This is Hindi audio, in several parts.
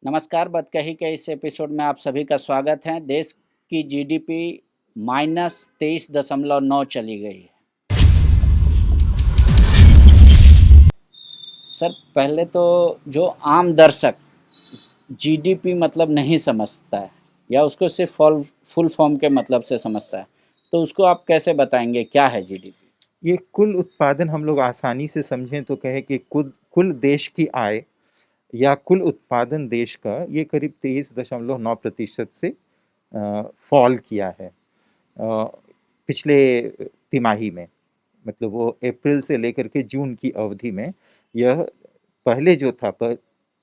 नमस्कार, बतकही के इस एपिसोड में आप सभी का स्वागत है। देश की जीडीपी -23.9 चली गई है। सर, पहले तो जो आम दर्शक जीडीपी मतलब नहीं समझता है या उसको सिर्फ फुल फॉर्म के मतलब से समझता है, तो उसको आप कैसे बताएंगे क्या है जीडीपी? ये कुल उत्पादन हम लोग आसानी से समझें तो कहें कि कुल कुल देश की आय या कुल उत्पादन देश का ये करीब 23.9% से फॉल किया है पिछले तिमाही में। मतलब वो अप्रैल से लेकर के जून की अवधि में यह पहले जो था पर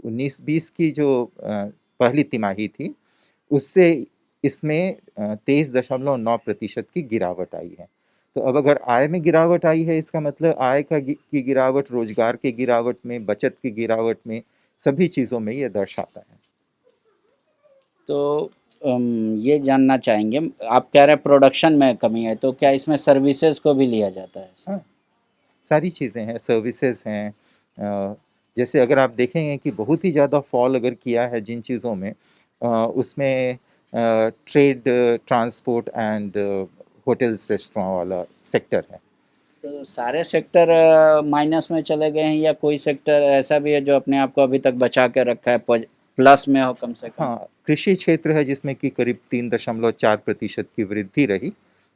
19-20 की जो पहली तिमाही थी उससे इसमें 23.9% की गिरावट आई है। तो अब अगर आय में गिरावट आई है इसका मतलब आय की गिरावट, रोजगार की गिरावट में, बचत की गिरावट में, सभी चीज़ों में ये दर्शाता है। तो ये जानना चाहेंगे, आप कह रहे हैं प्रोडक्शन में कमी है, तो क्या इसमें सर्विसेज को भी लिया जाता है? हाँ, सारी चीज़ें हैं, सर्विसेज हैं। जैसे अगर आप देखेंगे कि बहुत ही ज़्यादा फॉल अगर किया है जिन चीज़ों में उसमें trade, transport and hotels restaurant वाला सेक्टर है। तो सारे सेक्टर माइनस में चले गए हैं या कोई सेक्टर ऐसा भी है जो अपने आप को अभी तक बचा के रखा है, प्लस में हो कम से कम? हाँ, कृषि क्षेत्र है जिसमें कि करीब 3.4% की वृद्धि रही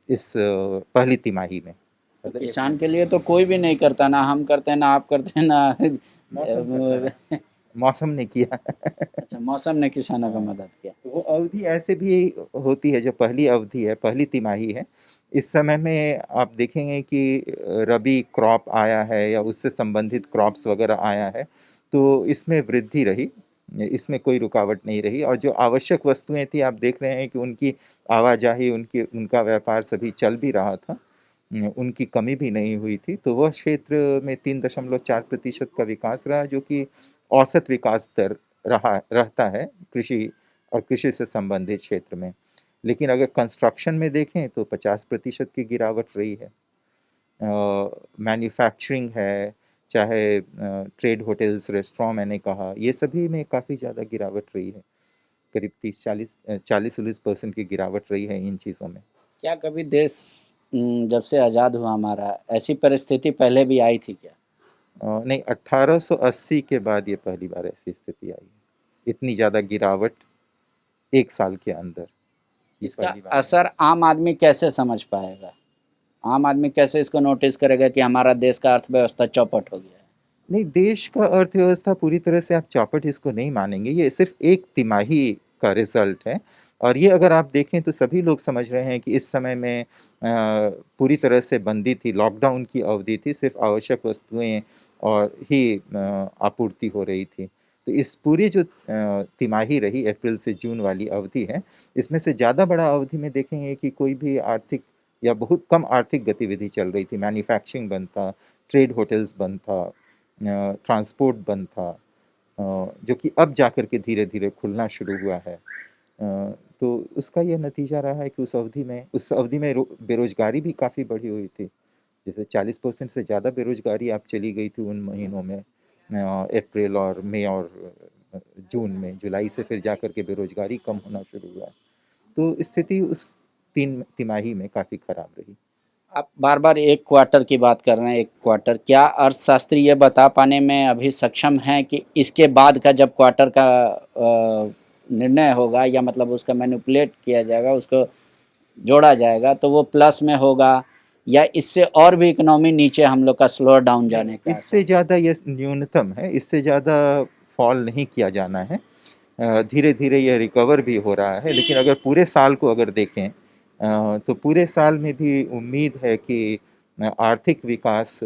इस पहली तिमाही में। तो मतलब किसान के लिए तो कोई भी नहीं करता, ना हम करते हैं, ना आप करते हैं, ना मौसम करता है, मौसम ने किया। अच्छा, मौसम ने किसानों का हाँ, मदद किया। तो वो अवधि ऐसे भी होती है जो पहली अवधि है, पहली तिमाही है। इस समय में आप देखेंगे कि रबी क्रॉप आया है या उससे संबंधित क्रॉप्स वगैरह आया है, तो इसमें वृद्धि रही, इसमें कोई रुकावट नहीं रही। और जो आवश्यक वस्तुएं थी आप देख रहे हैं कि उनकी आवाजाही, उनकी उनका व्यापार सभी चल भी रहा था, उनकी कमी भी नहीं हुई थी। तो वह क्षेत्र में 3.4% का विकास रहा जो कि औसत विकास दर रहा रहता है कृषि और कृषि से संबंधित क्षेत्र में। लेकिन अगर कंस्ट्रक्शन में देखें तो 50% की गिरावट रही है। मैन्युफैक्चरिंग है, चाहे ट्रेड, होटल्स, रेस्टोरेंट मैंने कहा, ये सभी में काफ़ी ज़्यादा गिरावट रही है। करीब 30-40 40-40% की गिरावट रही है इन चीज़ों में। क्या कभी देश जब से आज़ाद हुआ हमारा, ऐसी परिस्थिति पहले भी आई थी क्या? नहीं, 1880 के बाद ये पहली बार ऐसी स्थिति आई है। इतनी ज़्यादा गिरावट एक साल के अंदर, ये इसका पहली बार आई। असर आम आदमी कैसे समझ पाएगा? आम आदमी कैसे इसको नोटिस करेगा कि हमारा देश का अर्थव्यवस्था चौपट हो गया है? नहीं, देश का अर्थव्यवस्था पूरी तरह से आप चौपट इसको नहीं मानेंगे, ये सिर्फ एक तिमाही का रिजल्ट है। और ये अगर आप देखें तो सभी लोग समझ रहे हैं कि इस समय में पूरी तरह से बंदी थी, लॉकडाउन की अवधि थी, सिर्फ आवश्यक वस्तुएं और ही आपूर्ति हो रही थी। तो इस पूरी जो तिमाही रही, अप्रैल से जून वाली अवधि है, इसमें से ज़्यादा बड़ा अवधि में देखेंगे कि कोई भी आर्थिक या बहुत कम आर्थिक गतिविधि चल रही थी। मैन्युफैक्चरिंग बंद था, ट्रेड होटल्स बंद था, ट्रांसपोर्ट बंद था, जो कि अब जाकर के धीरे धीरे खुलना शुरू हुआ है। तो उसका यह नतीजा रहा है कि उस अवधि में बेरोजगारी भी काफ़ी बढ़ी हुई थी। जैसे 40% से ज़्यादा बेरोजगारी आप चली गई थी उन महीनों में, अप्रैल और मई और जून में। जुलाई से फिर जाकर के बेरोजगारी कम होना शुरू हुआ। तो स्थिति उस तीन तिमाही में काफ़ी खराब रही। आप बार-बार 1 क्वार्टर की बात कर रहे हैं, 1 क्वार्टर। क्या अर्थशास्त्री ये बता पाने में अभी सक्षम हैं कि इसके बाद का जब क्वार्टर का निर्णय होगा या मतलब उसका मैनिपुलेट किया जाएगा, उसको जोड़ा जाएगा, तो वो प्लस में होगा या इससे और भी इकोनॉमी नीचे हम लोग का स्लो डाउन नहीं, जाने का आसार इससे है? ज़्यादा यह न्यूनतम है, इससे ज़्यादा फॉल नहीं किया जाना है। धीरे धीरे यह रिकवर भी हो रहा है। लेकिन अगर पूरे साल को अगर देखें तो पूरे साल में भी उम्मीद है कि आर्थिक विकास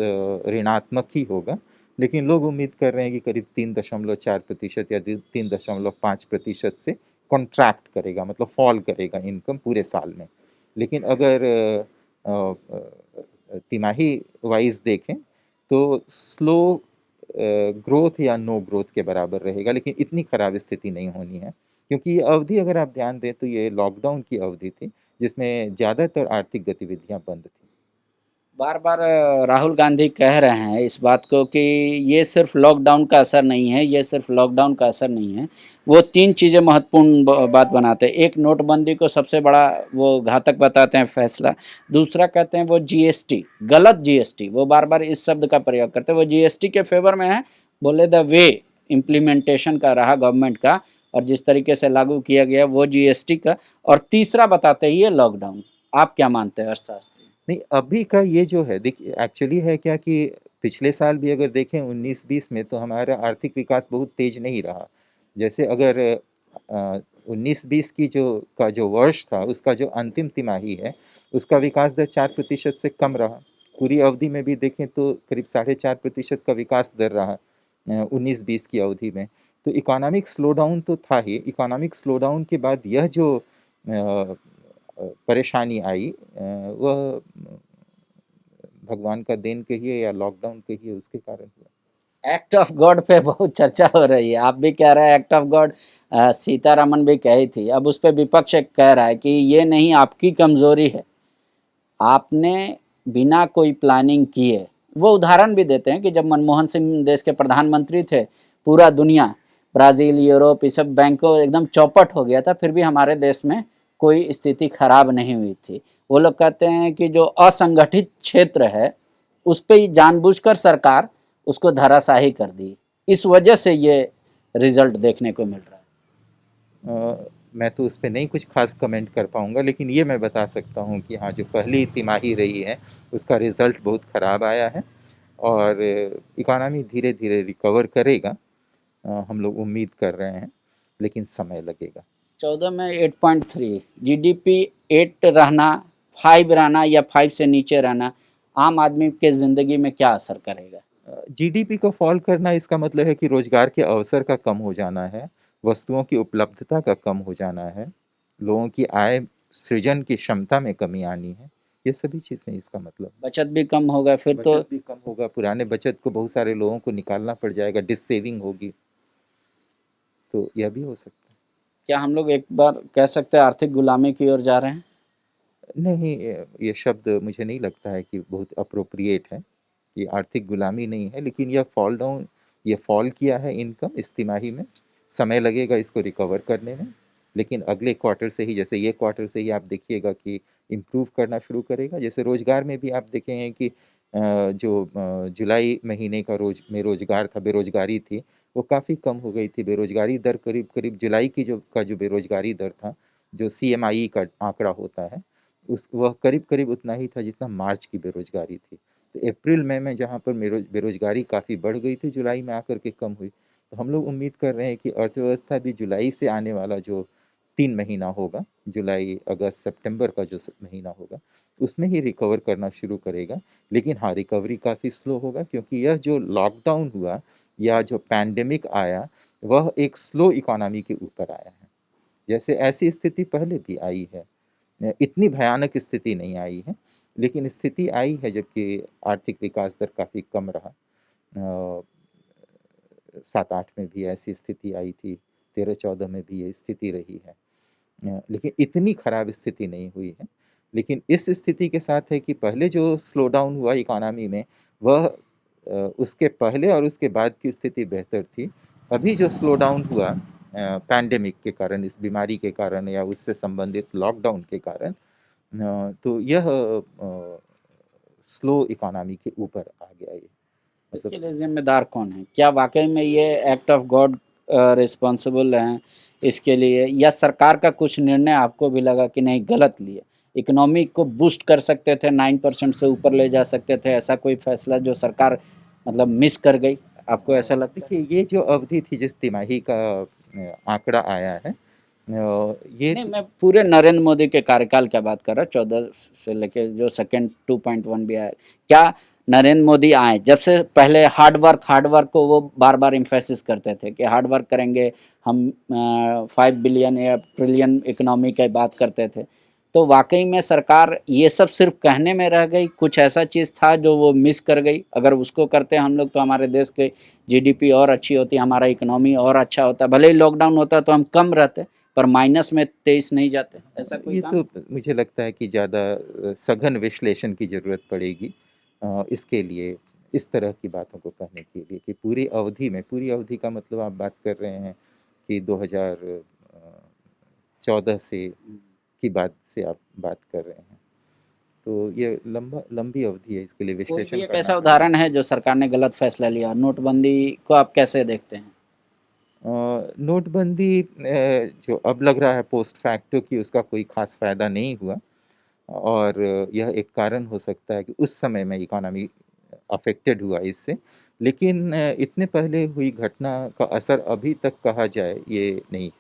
ऋणात्मक ही होगा। लेकिन लोग उम्मीद कर रहे हैं कि करीब 3.4% या 3.5% से कॉन्ट्रैक्ट करेगा, मतलब फॉल करेगा इनकम पूरे साल में। लेकिन अगर तिमाही वाइज देखें तो स्लो ग्रोथ या नो ग्रोथ के बराबर रहेगा, लेकिन इतनी खराब स्थिति नहीं होनी है। क्योंकि ये अवधि अगर आप ध्यान दें तो ये लॉकडाउन की अवधि थी जिसमें ज़्यादातर आर्थिक गतिविधियां बंद थी। बार बार राहुल गांधी कह रहे हैं इस बात को कि ये सिर्फ लॉकडाउन का असर नहीं है, ये सिर्फ लॉकडाउन का असर नहीं है। वो तीन चीज़ें महत्वपूर्ण बात बनाते हैं। एक, नोटबंदी को सबसे बड़ा वो घातक बताते हैं फैसला। दूसरा कहते हैं वो जीएसटी, गलत जीएसटी, वो बार बार इस शब्द का प्रयोग करते हैं। वो जीएसटी के फेवर में है, बोले द वे इम्प्लीमेंटेशन का रहा गवर्नमेंट का और जिस तरीके से लागू किया गया वो जीएसटी का। और तीसरा बताते हैं ये लॉकडाउन। आप क्या मानते हैं अर्थशास्त्री? नहीं, अभी का ये जो है देखिए एक्चुअली है क्या कि पिछले साल भी अगर देखें 19-20 में तो हमारा आर्थिक विकास बहुत तेज नहीं रहा। जैसे अगर 19-20 की जो वर्ष था उसका जो अंतिम तिमाही है उसका विकास दर 4% से कम रहा। पूरी अवधि में भी देखें तो करीब 4.5% का विकास दर रहा 19-20 की अवधि में। तो इकोनॉमिक स्लोडाउन तो था ही। इकोनॉमिक स्लोडाउन के बाद यह जो परेशानी आई वह भगवान का देन कहिए या लॉकडाउन कहिए उसके कारण हुआ। एक्ट ऑफ गॉड पे बहुत चर्चा हो रही है। आप भी कह रहे हैं एक्ट ऑफ गॉड, सीतारमन भी कही थी। अब उस पे विपक्ष कह रहा है कि ये नहीं आपकी कमजोरी है, आपने बिना कोई प्लानिंग किए। वो उदाहरण भी देते हैं कि जब मनमोहन सिंह देश के प्रधानमंत्री थे, पूरा दुनिया, ब्राज़ील, यूरोप, ये सब बैंकों एकदम चौपट हो गया था, फिर भी हमारे देश में कोई स्थिति खराब नहीं हुई थी। वो लोग कहते हैं कि जो असंगठित क्षेत्र है उस पर जानबूझकर सरकार उसको धराशाही कर दी। इस वजह से ये रिजल्ट देखने को मिल रहा है। मैं तो उस पे नहीं कुछ खास कमेंट कर पाऊंगा, लेकिन ये मैं बता सकता हूँ कि हाँ जो पहली तिमाही रही है उसका रिजल्ट बहुत ख़राब आया है और इकोनॉमी धीरे धीरे रिकवर करेगा। हम लोग उम्मीद कर रहे हैं, लेकिन समय लगेगा। 14 में 8.3, जीडीपी 8 रहना, 5 रहना या 5 से नीचे रहना आम आदमी के ज़िंदगी में क्या असर करेगा? जीडीपी को फॉल करना इसका मतलब है कि रोजगार के अवसर का कम हो जाना है, वस्तुओं की उपलब्धता का कम हो जाना है, लोगों की आय सृजन की क्षमता में कमी आनी है। ये सभी चीज़ें इसका मतलब। बचत भी कम होगा फिर तो। बचत भी कम होगा, पुराने बचत को बहुत सारे लोगों को निकालना पड़ जाएगा, डिससेविंग होगी, तो यह भी हो सकता क्या हम लोग एक बार कह सकते हैं आर्थिक गुलामी की ओर जा रहे हैं? है। नहीं, ये शब्द मुझे नहीं लगता है कि बहुत अप्रोप्रिएट है। ये आर्थिक गुलामी नहीं है, लेकिन यह फॉल डाउन, ये फॉल किया है इनकम इस तिमाही में। समय लगेगा इसको रिकवर करने में, लेकिन अगले क्वार्टर से ही, जैसे ये क्वार्टर से ही आप देखिएगा कि इम्प्रूव करना शुरू करेगा। जैसे रोजगार में भी आप देखेंगे कि जुलाई महीने का रोजगार था, बेरोजगारी थी, वो काफ़ी कम हो गई थी। बेरोजगारी दर करीब करीब जुलाई की जो बेरोजगारी दर था, जो सीएमआई का आंकड़ा होता है, उस वह करीब करीब उतना ही था जितना मार्च की बेरोजगारी थी। तो अप्रैल मई में जहाँ पर बेरोजगारी काफ़ी बढ़ गई थी, जुलाई में आकर के कम हुई। तो हम लोग उम्मीद कर रहे हैं कि अर्थव्यवस्था भी जुलाई से आने वाला जो 3 महीना होगा, जुलाई, अगस्त, सितंबर का जो महीना होगा, उसमें ही रिकवर करना शुरू करेगा। लेकिन हाँ, रिकवरी काफ़ी स्लो होगा, क्योंकि यह जो लॉकडाउन हुआ या जो पैंडेमिक आया, वह एक स्लो इकोनॉमी के ऊपर आया है। जैसे ऐसी स्थिति पहले भी आई है, इतनी भयानक स्थिति नहीं आई है, लेकिन स्थिति आई है जबकि आर्थिक विकास दर काफ़ी कम रहा। 7-8 में भी ऐसी स्थिति आई थी, 13-14 में भी ये स्थिति रही है। लेकिन इतनी खराब स्थिति नहीं हुई है। लेकिन इस स्थिति के साथ है कि पहले जो स्लो डाउन हुआ इकोनॉमी में, वह उसके पहले और उसके बाद की स्थिति बेहतर थी। अभी जो स्लो डाउन हुआ पैंडेमिक के कारण, इस बीमारी के कारण या उससे संबंधित लॉकडाउन के कारण, तो यह स्लो इकोनॉमी के ऊपर आ गया ये। इसके मतलब लिए जिम्मेदार कौन है? क्या वाकई में ये एक्ट ऑफ गॉड रिस्पॉन्सिबल हैं इसके लिए, या सरकार का कुछ निर्णय आपको भी लगा कि नहीं गलत लिया? इकोनॉमी को बूस्ट कर सकते थे, 9% से ऊपर ले जा सकते थे, ऐसा कोई फैसला जो सरकार मतलब मिस कर गई, आपको ऐसा लगता है? देखिए, ये जो अवधि थी जिस तिमाही का आंकड़ा आया है, ये नहीं, मैं पूरे नरेंद्र मोदी के कार्यकाल की बात कर रहा, 14 से लेके जो सेकेंड 2.1 भी आया। क्या नरेंद्र मोदी आए जब से पहले हार्ड वर्क को वो बार बार इम्फेसिस करते थे कि हार्ड वर्क करेंगे हम, 5 बिलियन या ट्रिलियन इकोनॉमी की बात करते थे, तो वाकई में सरकार ये सब सिर्फ कहने में रह गई? कुछ ऐसा चीज़ था जो वो मिस कर गई? अगर उसको करते हम लोग तो हमारे देश के जीडीपी और अच्छी होती, हमारा इकोनॉमी और अच्छा होता, भले ही लॉकडाउन होता तो हम कम रहते पर माइनस में 23 नहीं जाते, ऐसा कोई ये काम? तो मुझे लगता है कि ज़्यादा सघन विश्लेषण की ज़रूरत पड़ेगी। इसके लिए इस तरह की बातों को कहने के लिए कि पूरी अवधि का मतलब आप बात कर रहे हैं कि 2014 से की बात से आप बात कर रहे हैं। तो ये लंबी अवधि है, इसके लिए कोई भी विश्लेषण एक करना ऐसा पड़ेगा। उदाहरण है जो सरकार ने गलत फैसला लिया, नोटबंदी को आप कैसे देखते हैं? नोटबंदी जो अब लग रहा है पोस्ट फैक्टो कि उसका कोई खास फ़ायदा नहीं हुआ और यह एक कारण हो सकता है कि उस समय में इकोनॉमी अफेक्टेड हुआ इससे। लेकिन इतने पहले हुई घटना का असर अभी तक कहा जाए ये नहीं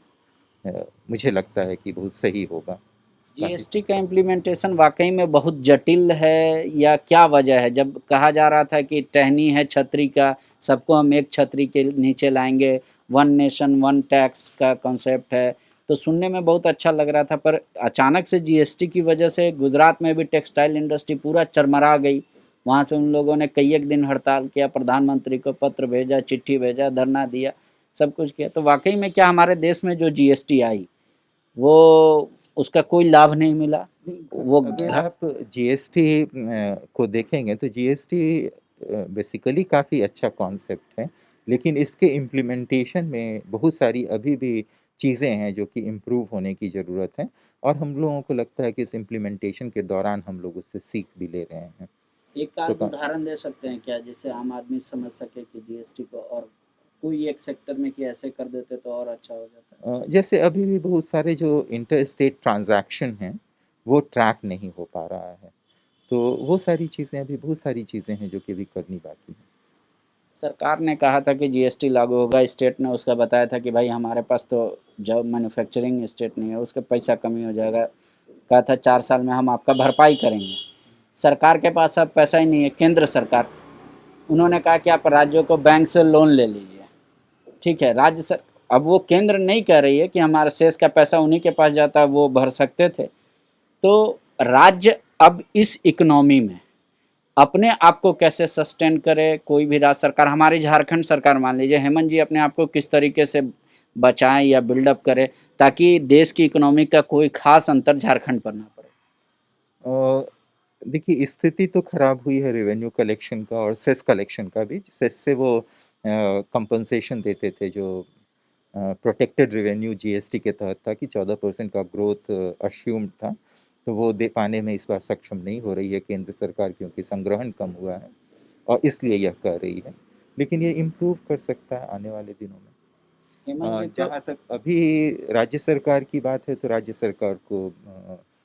मुझे लगता है कि बहुत सही होगा। काफ़ी जीएसटी का इम्प्लीमेंटेशन वाकई में बहुत जटिल है या क्या वजह है? जब कहा जा रहा था कि टहनी है छतरी का, सबको हम एक छतरी के नीचे लाएंगे, वन नेशन वन टैक्स का कॉन्सेप्ट है, तो सुनने में बहुत अच्छा लग रहा था, पर अचानक से जीएसटी की वजह से गुजरात में भी टेक्सटाइल इंडस्ट्री पूरा चरमरा गई। वहाँ से उन लोगों ने कई एक दिन हड़ताल किया, प्रधानमंत्री को पत्र भेजा, चिट्ठी भेजा, धरना दिया, सब कुछ किया। तो वाकई में क्या हमारे देश में जो जीएसटी आई वो उसका कोई लाभ नहीं मिला? वो अगर आप जीएसटी को देखेंगे तो जीएसटी बेसिकली काफ़ी अच्छा कॉन्सेप्ट है, लेकिन इसके इम्प्लीमेंटेशन में बहुत सारी अभी भी चीज़ें हैं जो कि इम्प्रूव होने की ज़रूरत है और हम लोगों को लगता है कि इस इम्प्लीमेंटेशन के दौरान हम लोग उससे सीख भी ले रहे हैं। एक तो आध उदाहरण दे सकते हैं क्या, जिससे आम आदमी समझ सके कि जीएसटी को और कोई एक सेक्टर में कि ऐसे कर देते तो और अच्छा हो जाता? जैसे अभी भी बहुत सारे जो इंटर स्टेट ट्रांजैक्शन हैं वो ट्रैक नहीं हो पा रहा है, तो वो सारी चीज़ें अभी बहुत सारी चीज़ें हैं जो कि अभी करनी बाकी हैं। सरकार ने कहा था कि जीएसटी लागू होगा, स्टेट ने उसका बताया था कि भाई हमारे पास तो जब मैन्युफैक्चरिंग स्टेट नहीं है, उसका पैसा कमी हो जाएगा। कहा था 4 साल में हम आपका भरपाई करेंगे। सरकार के पास अब पैसा ही नहीं है, केंद्र सरकार, उन्होंने कहा कि आप राज्यों को बैंक से लोन ले लीजिए। ठीक है, राज्य सर, अब वो केंद्र नहीं कह रही है कि हमारा शेष का पैसा उन्हीं के पास जाता है, वो भर सकते थे। तो राज्य अब इस इकोनॉमी में अपने आप को कैसे सस्टेन करे? कोई भी राज्य सरकार, हमारी झारखंड सरकार मान लीजिए, हेमंत जी अपने आप को किस तरीके से बचाएं या बिल्डअप करें ताकि देश की इकोनॉमी का कोई खास अंतर झारखंड पर ना पड़े? अ, देखिए स्थिति तो खराब हुई है रेवेन्यू कलेक्शन का और सेस कलेक्शन का भी। सेस से वो कंपनसेशन देते थे जो प्रोटेक्टेड रेवेन्यू जीएसटी के तहत था कि 14% का ग्रोथ अश्यूम्ड था, तो वो दे पाने में इस बार सक्षम नहीं हो रही है केंद्र सरकार क्योंकि संग्रहण कम हुआ है और इसलिए यह कर रही है। लेकिन ये इम्प्रूव कर सकता है आने वाले दिनों में। हेमंत जी तो जहाँ तक अभी राज्य सरकार की बात है तो राज्य सरकार को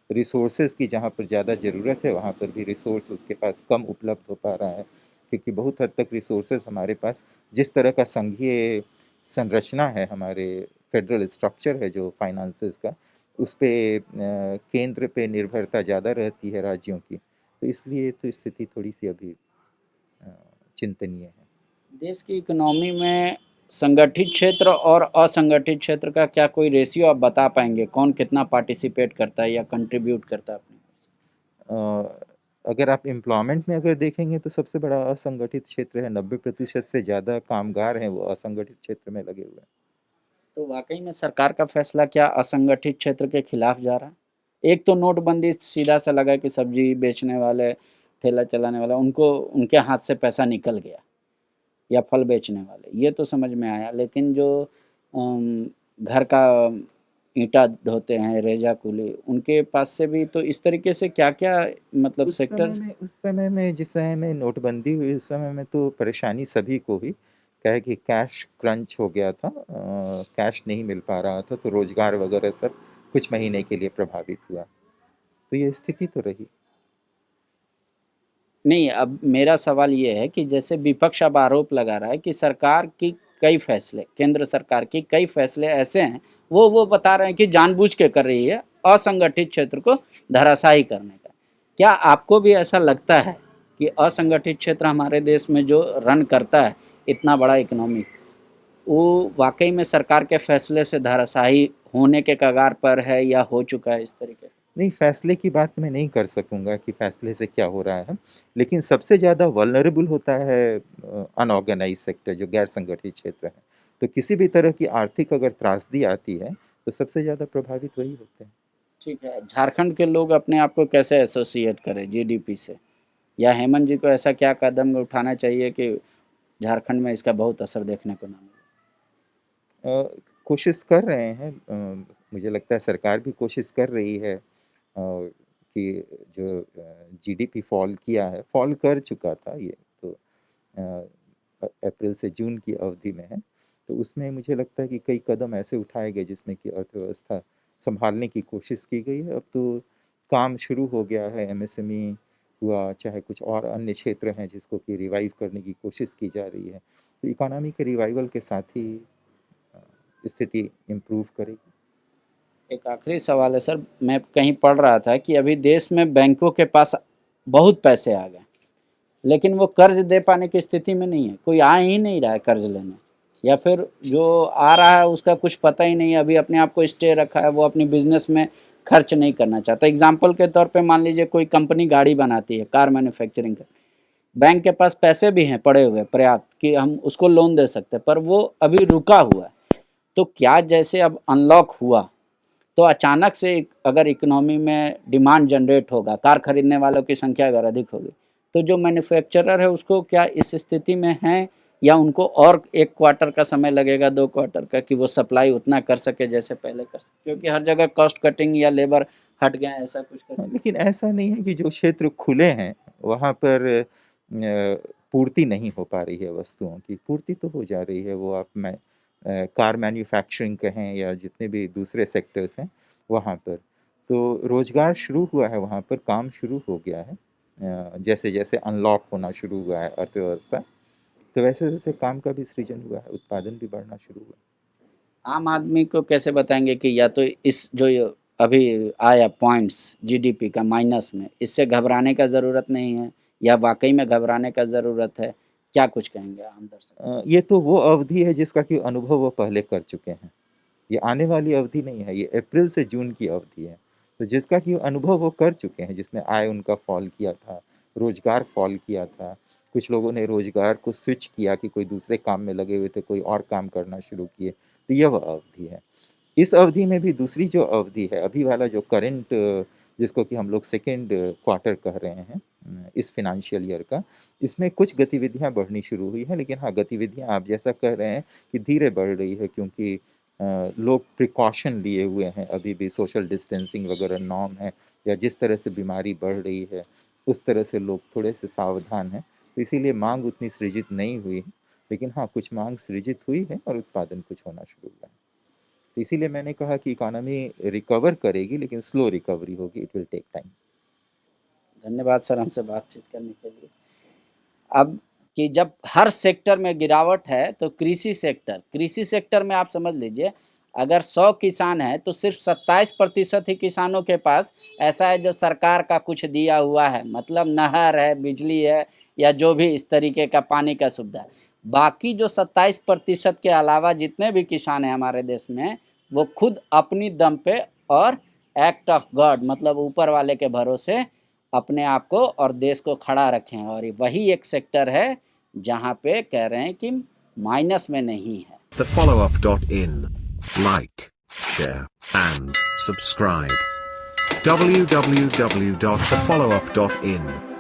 रिसोर्सेज की जहाँ पर ज़्यादा ज़रूरत है वहाँ पर भी रिसोर्स उसके पास कम उपलब्ध हो पा रहा है क्योंकि बहुत हद तक रिसोर्सेज हमारे पास जिस तरह का संघीय संरचना है, हमारे फेडरल स्ट्रक्चर है जो फाइनेंसेस का, उस पे केंद्र पे निर्भरता ज़्यादा रहती है राज्यों की, तो इसलिए तो स्थिति थोड़ी सी अभी अ, चिंतनीय है। देश की इकोनॉमी में संगठित क्षेत्र और असंगठित क्षेत्र का क्या कोई रेशियो आप बता पाएंगे? कौन कितना पार्टिसिपेट करता है या कंट्रीब्यूट करता है अपने? अ, अगर आप एम्प्लॉयमेंट में अगर देखेंगे तो सबसे बड़ा असंगठित क्षेत्र है, 90% से ज़्यादा कामगार हैं वो असंगठित क्षेत्र में लगे हुए हैं। तो वाकई में सरकार का फैसला क्या असंगठित क्षेत्र के खिलाफ जा रहा है? एक तो नोटबंदी सीधा सा लगा कि सब्जी बेचने वाले, ठेला चलाने वाला, उनको उनके हाथ से पैसा निकल गया, या फल बेचने वाले, ये तो समझ में आया। लेकिन जो घर का ईंटा ढोते हैं, रेजा कुली, उनके पास से भी तो इस तरीके से क्या क्या मतलब सेक्टर। उस समय में जिस समय में नोटबंदी हुई उस समय में तो परेशानी सभी को हुई, क्या है कि कैश क्रंच हो गया था, कैश नहीं मिल पा रहा था तो रोजगार वगैरह सब कुछ महीने के लिए प्रभावित हुआ, तो ये स्थिति तो रही। नहीं, अब मेरा सवाल ये है कि जैसे विपक्ष अब आरोप लगा रहा है कि सरकार की कई फैसले, केंद्र सरकार की कई फैसले ऐसे हैं, वो बता रहे हैं कि जानबूझ के कर रही है असंगठित क्षेत्र को धराशायी करने का। क्या आपको भी ऐसा लगता है कि असंगठित क्षेत्र हमारे देश में जो रन करता है इतना बड़ा इकोनॉमी, वो वाकई में सरकार के फैसले से धराशायी होने के कगार पर है या हो चुका है इस तरीके? नहीं, फैसले की बात मैं नहीं कर सकूंगा कि फैसले से क्या हो रहा है, लेकिन सबसे ज़्यादा वल्नरेबल होता है अनऑर्गेनाइज सेक्टर जो गैर संगठित क्षेत्र है, तो किसी भी तरह की आर्थिक अगर त्रासदी आती है तो सबसे ज़्यादा प्रभावित वही होते हैं। ठीक है, झारखंड के लोग अपने आप को कैसे एसोसिएट करें जीडीपी से? या हेमंत जी को ऐसा क्या कदम उठाना चाहिए कि झारखंड में इसका बहुत असर देखने को ना मिले? कोशिश कर रहे हैं, मुझे लगता है सरकार भी कोशिश कर रही है कि जो जीडीपी फॉल किया है, फॉल कर चुका था ये तो अप्रैल से जून की अवधि में है, तो उसमें मुझे लगता है कि कई कदम ऐसे उठाए गए जिसमें कि अर्थव्यवस्था संभालने की कोशिश की गई है। अब तो काम शुरू हो गया है, एमएसएमई हुआ, चाहे कुछ और अन्य क्षेत्र हैं जिसको कि रिवाइव करने की कोशिश की जा रही है। तो इकोनॉमी के रिवाइवल के साथ ही अ, स्थिति इम्प्रूव करेगी। एक आखिरी सवाल है सर, मैं कहीं पढ़ रहा था कि अभी देश में बैंकों के पास बहुत पैसे आ गए, लेकिन वो कर्ज दे पाने की स्थिति में नहीं है, कोई आ ही नहीं रहा है कर्ज लेने, या फिर जो आ रहा है उसका कुछ पता ही नहीं है, अभी अपने आप को स्टे रखा है, वो अपनी बिजनेस में खर्च नहीं करना चाहता। एग्जाम्पल के तौर पे मान लीजिए कोई कंपनी गाड़ी बनाती है, कार मैन्युफैक्चरिंग का, बैंक के पास पैसे भी हैं पड़े हुए पर्याप्त कि हम उसको लोन दे सकते हैं, पर वो अभी रुका हुआ है। तो क्या जैसे अब अनलॉक हुआ तो अचानक से अगर इकोनॉमी में डिमांड जनरेट होगा, कार खरीदने वालों की संख्या अगर अधिक होगी, तो जो मैन्युफैक्चरर है उसको क्या इस स्थिति में है, या उनको और 1 क्वार्टर का समय लगेगा, 2 क्वार्टर का, कि वो सप्लाई उतना कर सके जैसे पहले कर सके? क्योंकि हर जगह कॉस्ट कटिंग या लेबर हट गए हैं, ऐसा कुछ हाँ, करके। लेकिन ऐसा नहीं है कि जो क्षेत्र खुले हैं वहाँ पर पूर्ति नहीं हो पा रही है, वस्तुओं की पूर्ति तो हो जा रही है। वो आप कार मैन्युफैक्चरिंग कहें या जितने भी दूसरे सेक्टर्स हैं वहाँ पर, तो रोजगार शुरू हुआ है, वहाँ पर काम शुरू हो गया है। जैसे जैसे अनलॉक होना शुरू हुआ है अर्थव्यवस्था, तो वैसे वैसे काम का भी सृजन हुआ है, उत्पादन भी बढ़ना शुरू हुआ है। आम आदमी को कैसे बताएंगे कि या तो इस जो ये अभी आया पॉइंट्स जीडीपी का माइनस में, इससे घबराने का ज़रूरत नहीं है, या वाकई में घबराने का ज़रूरत है? क्या कुछ कहेंगे आम दर्शक? ये तो वो अवधि है जिसका कि अनुभव वो पहले कर चुके हैं। ये आने वाली अवधि नहीं है, ये अप्रैल से जून की अवधि है। तो जिसका कि अनुभव वो कर चुके हैं, जिसमें आय उनका फॉल किया था, रोज़गार फॉल किया था। कुछ लोगों ने रोज़गार को स्विच किया कि कोई दूसरे काम में लगे हुए थे, कोई और काम करना शुरू किए। तो ये वह अवधि है। इस अवधि में भी दूसरी जो अवधि है, अभी वाला जो करंट जिसको कि हम लोग सेकंड क्वार्टर कह रहे हैं इस फ़ाइनेंशियल ईयर का, इसमें कुछ गतिविधियाँ बढ़नी शुरू हुई हैं। लेकिन हाँ, गतिविधियाँ आप जैसा कह रहे हैं कि धीरे बढ़ रही है, क्योंकि लोग प्रिकॉशन लिए हुए हैं, अभी भी सोशल डिस्टेंसिंग वगैरह नॉर्म है, या जिस तरह से बीमारी बढ़ रही है, उस तरह से लोग थोड़े से सावधान हैं। तो इसीलिए माँग उतनी सृजित नहीं हुई है। लेकिन हाँ, कुछ माँग सृजित हुई है और उत्पादन कुछ होना शुरू हुआ है। तो इसीलिए मैंने कहा कि इकोनॉमी रिकवर करेगी, लेकिन स्लो रिकवरी होगी, इट विल टेक टाइम। धन्यवाद सर हमसे बातचीत करने के लिए। अब कि जब हर सेक्टर में गिरावट है, तो कृषि सेक्टर में आप समझ लीजिए, अगर 100 किसान हैं तो सिर्फ 27% ही किसानों के पास ऐसा है जो सरकार का कुछ दिया हुआ है, मतलब नहर है, बिजली है, या जो भी इस तरीके का पानी का सुविधा है। बाकी जो 27% के अलावा जितने भी किसान हैं हमारे देश में, वो खुद अपनी दम पे और एक्ट ऑफ गॉड, मतलब ऊपर वाले के भरोसे अपने आप को और देश को खड़ा रखें, और वही एक सेक्टर है जहाँ पे कह रहे हैं कि माइनस में नहीं है। TheFollowUp.in. Like, share, and subscribe. www.thefollowup.in